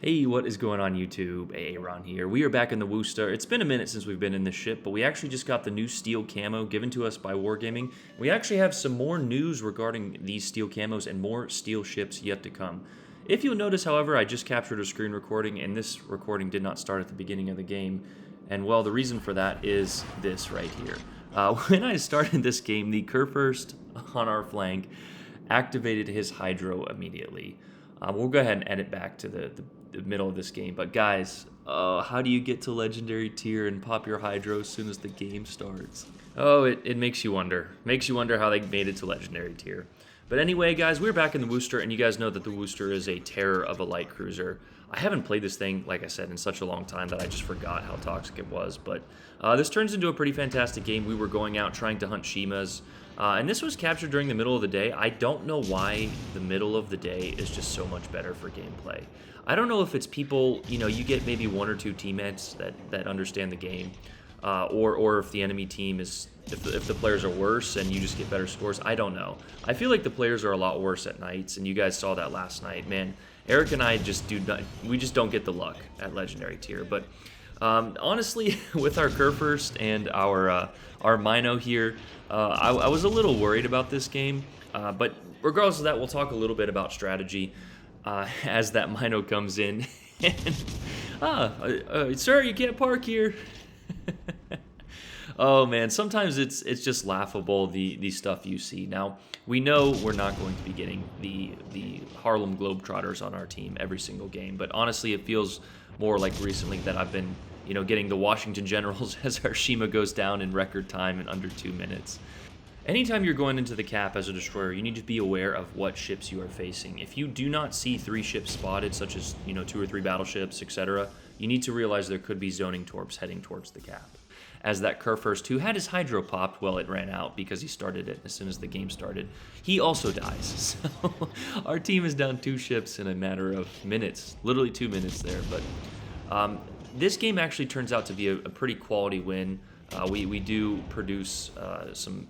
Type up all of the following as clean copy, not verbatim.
Hey, what is going on YouTube? Aaron here. We are back in the Worcester. It's been a minute since we've been in this ship, but we actually just got the new Steel Camo given to us by Wargaming. We actually have some more news regarding these Steel Camos and more Steel ships yet to come. If you'll notice, however, I just captured a screen recording, and this recording did not start at the beginning of the game. And well, the reason for that is this right here. When I started this game, the Kurfürst on our flank activated his Hydro immediately. We'll go ahead and edit back to the middle of this game. But guys, how do you get to Legendary tier and pop your Hydro as soon as the game starts? Oh, it makes you wonder. Makes you wonder how they made it to Legendary tier. But anyway, guys, we're back in the Worcester, and you guys know that the Worcester is a terror of a light cruiser. I haven't played this thing, like I said, in such a long time that I just forgot how toxic it was. But this turns into a pretty fantastic game. We were going out trying to hunt Shimas. And this was captured during the middle of the day. I don't know why the middle of the day is just so much better for gameplay. I don't know if it's people, you get maybe one or two teammates that understand the game, or if the enemy team is, if the players are worse and you just get better scores. I don't know. I feel like the players are a lot worse at nights, and you guys saw that last night. Man, Eric and I just we just don't get the luck at Legendary tier. But honestly, with our Kurfürst and our Mino here, I was a little worried about this game. But regardless of that, we'll talk a little bit about strategy as that Mino comes in. And, sir, you can't park here. Oh man, sometimes it's just laughable, the stuff you see. Now, we know we're not going to be getting the Harlem Globetrotters on our team every single game, but honestly, it feels more like recently that I've been, getting the Washington Generals as our Shima goes down in record time in under 2 minutes. Anytime you're going into the cap as a destroyer, you need to be aware of what ships you are facing. If you do not see 3 ships spotted, such as 2 or 3 battleships, etc., you need to realize there could be zoning torps heading towards the cap. As that Kurfürst, who had his Hydro popped, well, it ran out because he started it as soon as the game started, he also dies. So our team is down 2 ships in a matter of minutes, literally 2 minutes there. But this game actually turns out to be a pretty quality win. We do produce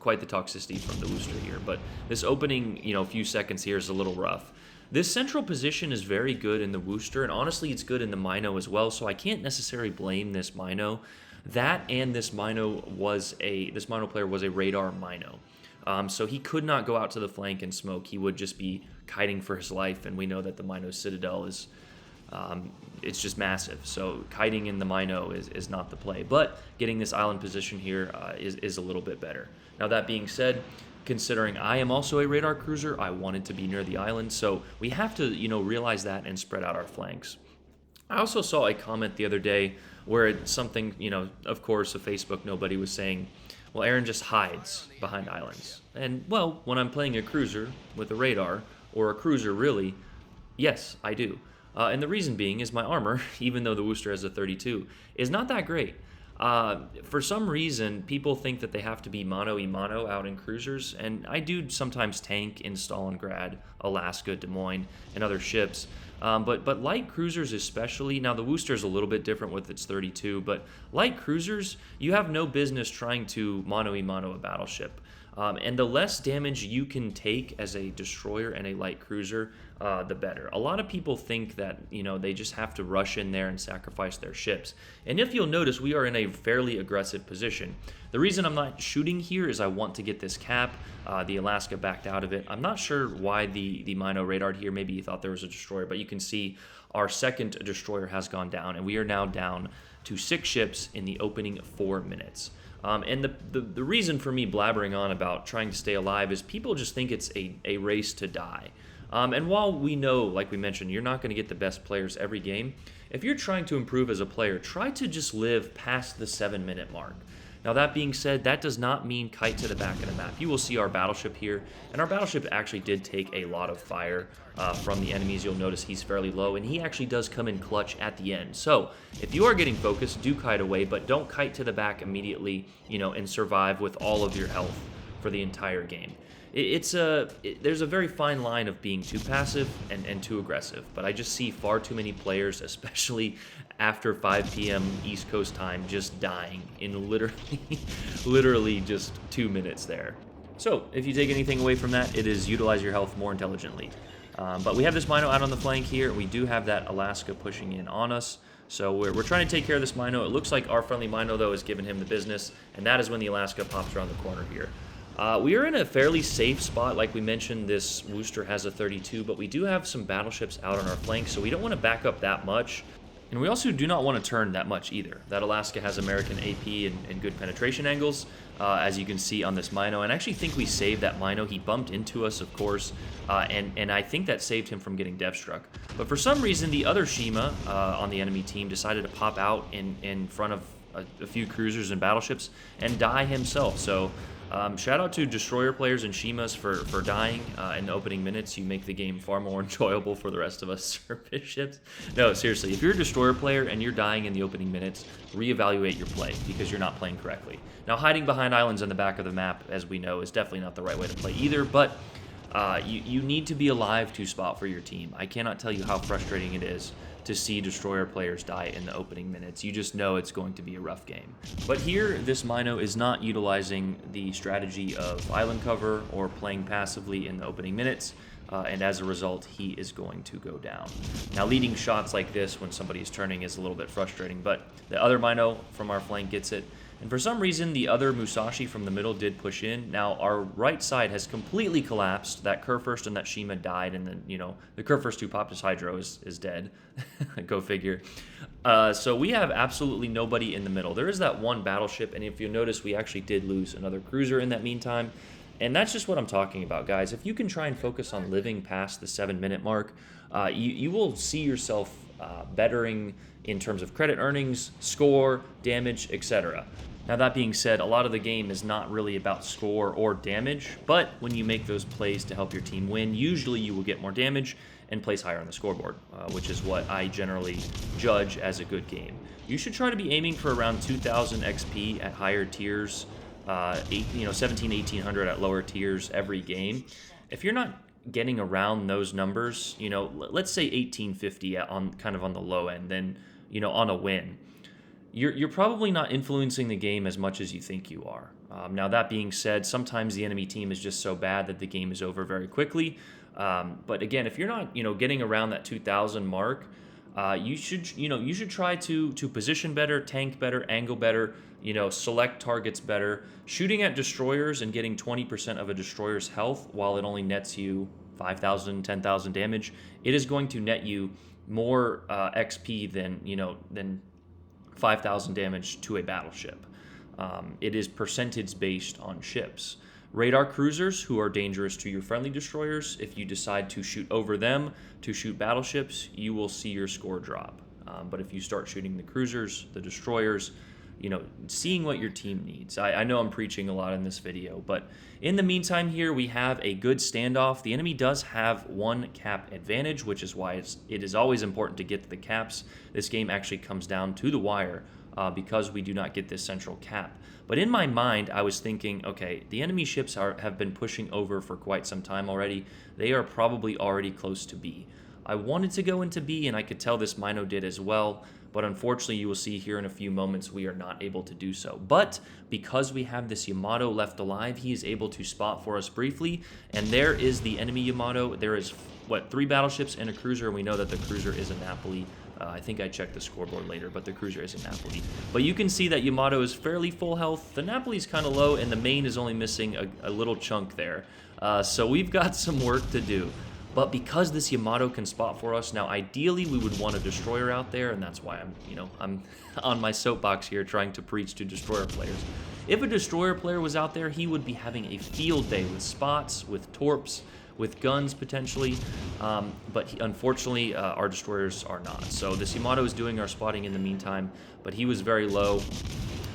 quite the toxicity from the Worcester here, but this opening few seconds here is a little rough. This central position is very good in the Worcester, and honestly it's good in the Mino as well, so I can't necessarily blame this Mino. That and this Mino player was a radar Mino. So he could not go out to the flank and smoke. He would just be kiting for his life, and we know that the Mino Citadel is it's just massive. So kiting in the Mino is not the play. But getting this island position here is a little bit better. Now that being said, considering I am also a radar cruiser, I wanted to be near the island. So we have to realize that and spread out our flanks. I also saw a comment the other day where it's something, of course, of Facebook, nobody was saying, well, Aaron just hides behind islands. And, well, when I'm playing a cruiser with a radar, or a cruiser really, yes, I do. And the reason being is my armor, even though the Worcester has a 32, is not that great. For some reason, people think that they have to be mano-a-mano out in cruisers, and I do sometimes tank in Stalingrad, Alaska, Des Moines, and other ships. But light cruisers especially, now the Worcester is a little bit different with its 32, but light cruisers, you have no business trying to mano-a-mano a battleship. And the less damage you can take as a destroyer and a light cruiser, the better. A lot of people think that, they just have to rush in there and sacrifice their ships. And if you'll notice, we are in a fairly aggressive position. The reason I'm not shooting here is I want to get this cap. The Alaska backed out of it. I'm not sure why the Mino radared here. Maybe he thought there was a destroyer, but you can see our second destroyer has gone down, and we are now down to 6 ships in the opening 4 minutes. And the reason for me blabbering on about trying to stay alive is people just think it's a race to die. And while we know, like we mentioned, you're not going to get the best players every game, if you're trying to improve as a player, try to just live past the 7-minute mark. Now that being said, that does not mean kite to the back of the map. You will see our battleship here, and our battleship actually did take a lot of fire from the enemies. You'll notice he's fairly low, and he actually does come in clutch at the end. So if you are getting focused, do kite away, but don't kite to the back immediately, and survive with all of your health for the entire game. There's a very fine line of being too passive and too aggressive, but I just see far too many players, especially after 5 p.m. East Coast time, just dying in literally just 2 minutes there. So if you take anything away from that, it is utilize your health more intelligently. But we have this Mino out on the flank here. We do have that Alaska pushing in on us. So we're trying to take care of this Mino. It looks like our friendly Mino, though, is giving him the business. And that is when the Alaska pops around the corner here. We are in a fairly safe spot. Like we mentioned, this Worcester has a 32, but we do have some battleships out on our flank, so we don't want to back up that much. And we also do not want to turn that much either. That Alaska has American AP and good penetration angles, as you can see on this Mino. And I actually think we saved that Mino. He bumped into us, of course, and I think that saved him from getting dev struck. But for some reason, the other Shima on the enemy team decided to pop out in front of a few cruisers and battleships and die himself. So shout out to destroyer players and Shimas for dying in the opening minutes. You make the game far more enjoyable for the rest of us surface ships. No, seriously, if you're a destroyer player and you're dying in the opening minutes, reevaluate your play because you're not playing correctly. Now, hiding behind islands on the back of the map, as we know, is definitely not the right way to play either, but you need to be alive to spot for your team. I cannot tell you how frustrating it is to see destroyer players die in the opening minutes. You just know it's going to be a rough game. But here, this Mino is not utilizing the strategy of island cover or playing passively in the opening minutes, and as a result, he is going to go down. Now, leading shots like this when somebody is turning is a little bit frustrating, but the other Mino from our flank gets it. And for some reason, the other Musashi from the middle did push in. Now, our right side has completely collapsed. That Kurfürst and that Shima died, and then, you know, the Kurfürst who popped his Hydro is dead. Go figure. So we have absolutely nobody in the middle. There is that one battleship, and if you notice, we actually did lose another cruiser in that meantime. And that's just what I'm talking about, guys. If you can try and focus on living past the 7-minute mark, you will see yourself bettering in terms of credit earnings, score, damage, etc. Now, that being said, a lot of the game is not really about score or damage, but when you make those plays to help your team win, usually you will get more damage and place higher on the scoreboard, which is what I generally judge as a good game. You should try to be aiming for around 2,000 XP at higher tiers, 17, 1,800 at lower tiers every game. If you're not getting around those numbers, let's say 1,850 on kind of on the low end, then on a win, you're probably not influencing the game as much as you think you are. Now, that being said, sometimes the enemy team is just so bad that the game is over very quickly. But again, if you're not getting around that 2,000 mark, you should try to position better, tank better, angle better, select targets better. Shooting at destroyers and getting 20% of a destroyer's health while it only nets you 5,000, 10,000 damage, it is going to net you more XP than 5,000 damage to a battleship. It is percentage based on ships. Radar cruisers, who are dangerous to your friendly destroyers, if you decide to shoot over them to shoot battleships, you will see your score drop. But if you start shooting the cruisers, the destroyers, seeing what your team needs. I know I'm preaching a lot in this video, but in the meantime here, we have a good standoff. The enemy does have one cap advantage, which is why it is always important to get to the caps. This game actually comes down to the wire because we do not get this central cap. But in my mind, I was thinking, okay, the enemy ships have been pushing over for quite some time already. They are probably already close to B. I wanted to go into B, and I could tell this Mino did as well, but unfortunately, you will see here in a few moments, we are not able to do so. But because we have this Yamato left alive, he is able to spot for us briefly, and there is the enemy Yamato. There is, 3 battleships and a cruiser, and we know that the cruiser is a Napoli. I think I checked the scoreboard later, but the cruiser is a Napoli. But you can see that Yamato is fairly full health. The Napoli is kind of low, and the main is only missing a little chunk there. So we've got some work to do. But because this Yamato can spot for us, now ideally we would want a destroyer out there, and that's why I'm on my soapbox here trying to preach to destroyer players. If a destroyer player was out there, he would be having a field day with spots, with torps, with guns potentially, but unfortunately our destroyers are not. So this Yamato is doing our spotting in the meantime, but he was very low,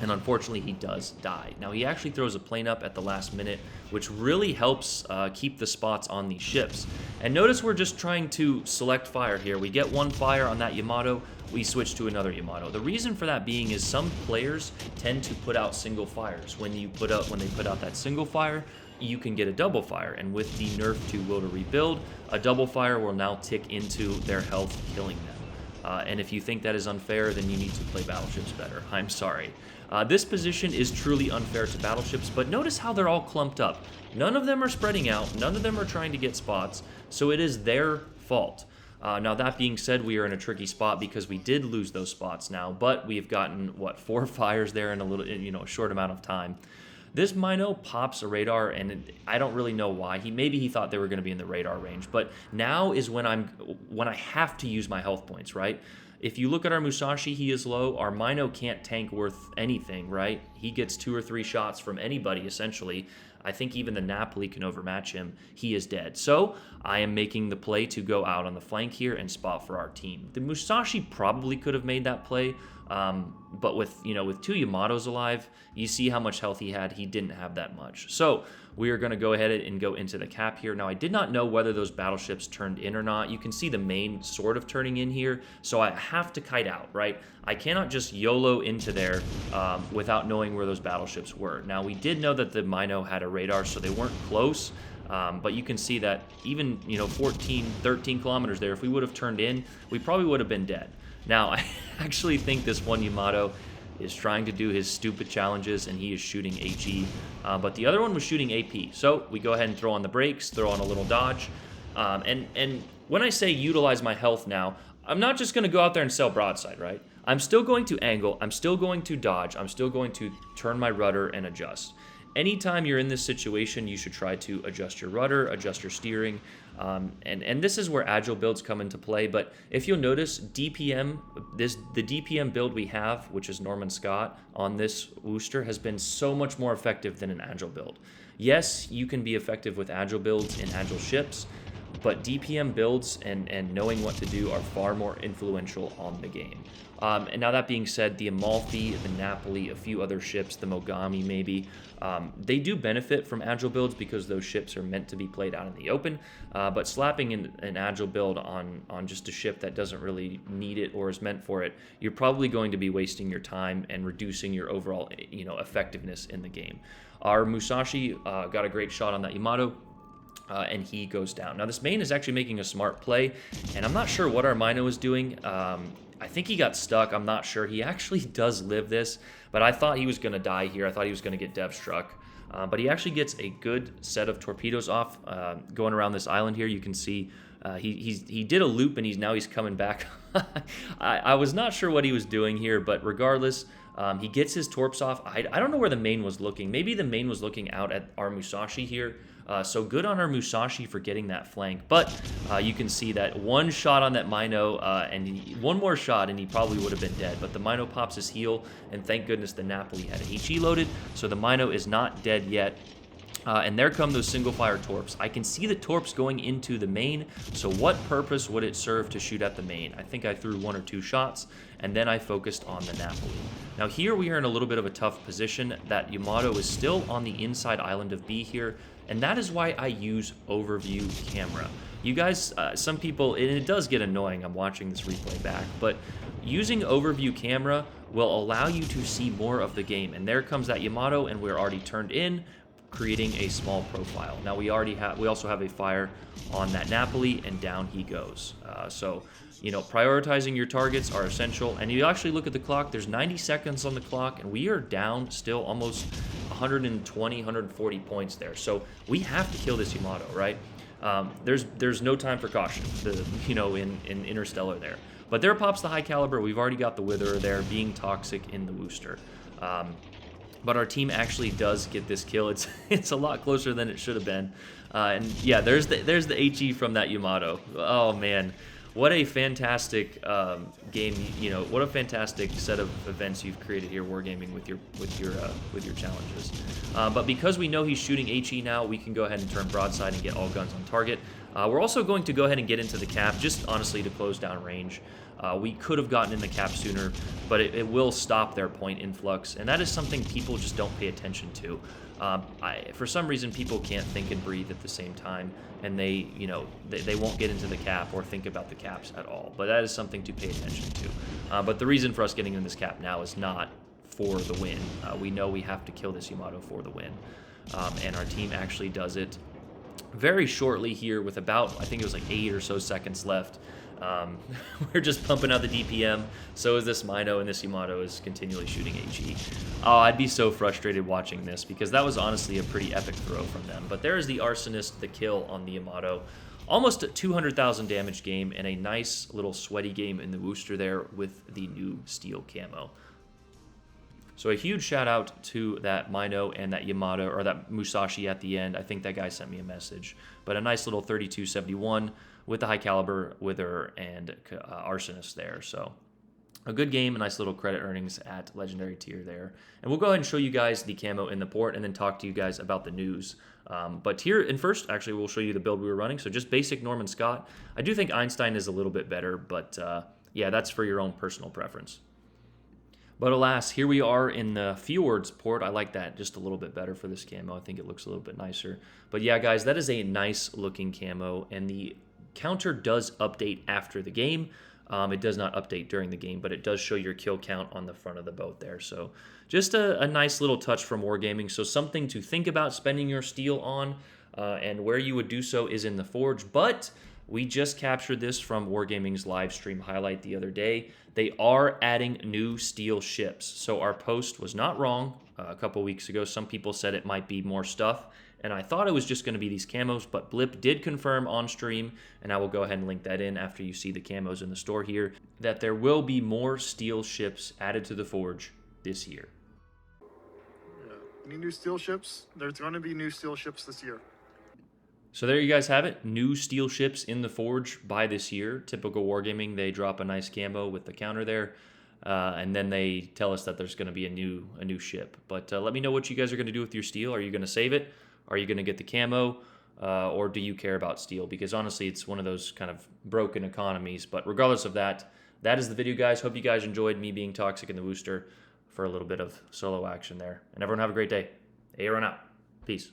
and unfortunately he does die. Now he actually throws a plane up at the last minute, which really helps keep the spots on these ships. And notice we're just trying to select fire here. We get one fire on that Yamato, we switch to another Yamato. The reason for that being is some players tend to put out single fires. When they put out that single fire, you can get a double fire, and with the nerf to Will to Rebuild, a double fire will now tick into their health, killing them. And if you think that is unfair, then you need to play battleships better. I'm sorry. This position is truly unfair to battleships, but notice how they're all clumped up. None of them are spreading out. None of them are trying to get spots, so it is their fault. Now, that being said, we are in a tricky spot because we did lose those spots now, but we've gotten, what, 4 fires there in a short amount of time. This Mino pops a radar, and I don't really know why. Maybe he thought they were going to be in the radar range, but now is when I have to use my health points, right? If you look at our Musashi, he is low. Our Mino can't tank worth anything, right? He gets 2 or 3 shots from anybody, essentially. I think even the Napoli can overmatch him. He is dead. So I am making the play to go out on the flank here and spot for our team. The Musashi probably could have made that play, but with 2 Yamatos alive, you see how much health he had. He didn't have that much. So we are going to go ahead and go into the cap here. Now, I did not know whether those battleships turned in or not. You can see the main sort of turning in here, so I have to kite out, right? I cannot just YOLO into there without knowing where those battleships were. Now, we did know that the Mino had a radar, so they weren't close, but you can see that even 14, 13 kilometers there, if we would have turned in, we probably would have been dead. Now, I actually think this one Yamato is trying to do his stupid challenges, and he is shooting HE, but the other one was shooting AP. So we go ahead and throw on the brakes, throw on a little dodge, and when I say utilize my health now, I'm not just going to go out there and sell broadside, right? I'm still going to angle, I'm still going to dodge, I'm still going to turn my rudder and adjust. Anytime you're in this situation, you should try to adjust your rudder, adjust your steering, and this is where agile builds come into play. But if you'll notice, DPM, the DPM build we have, which is Norman Scott on this Worcester, has been so much more effective than an agile build. Yes, you can be effective with agile builds in agile ships, but DPM builds and knowing what to do are far more influential on the game. And now that being said, the Amalfi, the Napoli, a few other ships, the Mogami maybe, they do benefit from agile builds because those ships are meant to be played out in the open. But slapping an agile build on just a ship that doesn't really need it or is meant for it, you're probably going to be wasting your time and reducing your overall effectiveness in the game. Our Musashi got a great shot on that Yamato. And he goes down. Now, this main is actually making a smart play, and I'm not sure what our Mino is doing. I think he got stuck. I'm not sure. He actually does live this, but I thought he was going to die here. I thought he was going to get dev struck. But he actually gets a good set of torpedoes off going around this island here. You can see he did a loop, and he's coming back. I was not sure what he was doing here, but regardless, he gets his torps off. I don't know where the main was looking. Maybe the main was looking out at our Musashi here. So good on our Musashi for getting that flank. But you can see that one shot on that Mino, and one more shot, and he probably would have been dead. But the Mino pops his heel, and thank goodness the Napoli had a HE loaded, so the Mino is not dead yet. And there come those single-fire torps. I can see the torps going into the main, so what purpose would it serve to shoot at the main? I think I threw 1 or 2 shots, and then I focused on the Napoli. Now here we are in a little bit of a tough position. That Yamato is still on the inside island of B here, and that is why I use overview camera. You guys, some people, and it does get annoying, I'm watching this replay back, but using overview camera will allow you to see more of the game. And there comes that Yamato, and we're already turned in, creating a small profile. Now we also have a fire on that Napoli, and down he goes. So prioritizing your targets are essential. And you actually look at the clock, there's 90 seconds on the clock, and we are down still almost 120, 140 points there. So we have to kill this Yamato, right? There's no time for caution, in Interstellar there. But there pops the high caliber. We've already got the Witherer there being toxic in the Worcester. But our team actually does get this kill. It's a lot closer than it should have been. And yeah, there's the HE from that Yamato. Oh man, what a fantastic game! What a fantastic set of events you've created here, wargaming with your challenges. But because we know he's shooting HE now, we can go ahead and turn broadside and get all guns on target. We're also going to go ahead and get into the cap, just honestly to close down range. We could have gotten in the cap sooner, but it will stop their point influx, and that is something people just don't pay attention to. For some reason, people can't think and breathe at the same time, and they won't get into the cap or think about the caps at all. But that is something to pay attention to. But the reason for us getting in this cap now is not for the win. We know we have to kill this Yamato for the win, and our team actually does it very shortly here with about, I think it was like 8 or so seconds left. We're just pumping out the DPM. So is this Mino, and this Yamato is continually shooting HE. Oh, I'd be so frustrated watching this because that was honestly a pretty epic throw from them. But there is the Arsonist, the kill on the Yamato. Almost a 200,000 damage game and a nice little sweaty game in the Worcester there with the new Steel Camo. So a huge shout out to that Mino and that Yamato, or that Musashi at the end. I think that guy sent me a message. But a nice little 3271 with the high caliber Wither and Arsonist there. So a good game, a nice little credit earnings at Legendary tier there. And we'll go ahead and show you guys the camo in the port and then talk to you guys about the news. But here in first, actually, we'll show you the build we were running. So just basic Norman Scott. I do think Einstein is a little bit better, but yeah, that's for your own personal preference. But alas, here we are in the Fjords port. I like that just a little bit better for this camo. I think it looks a little bit nicer. But yeah, guys, that is a nice looking camo, and the counter does update after the game. It does not update during the game, but it does show your kill count on the front of the boat there. So just a nice little touch from Wargaming. So something to think about spending your steel on, and where you would do so is in the Forge. But we just captured this from Wargaming's live stream highlight the other day. They are adding new steel ships. So our post was not wrong a couple weeks ago. Some people said it might be more stuff, and I thought it was just going to be these camos, but Blip did confirm on stream, and I will go ahead and link that in after you see the camos in the store here, that there will be more steel ships added to the Forge this year. Yeah. Any new steel ships? There's going to be new steel ships this year. So there you guys have it. New steel ships in the Forge by this year. Typical Wargaming, they drop a nice camo with the counter there, and then they tell us that there's going to be a new ship. But let me know what you guys are going to do with your steel. Are you going to save it? Are you going to get the camo? Or do you care about steel? Because honestly, it's one of those kind of broken economies. But regardless of that, that is the video, guys. Hope you guys enjoyed me being toxic in the Worcester for a little bit of solo action there. And everyone have a great day. Aaron out. Peace.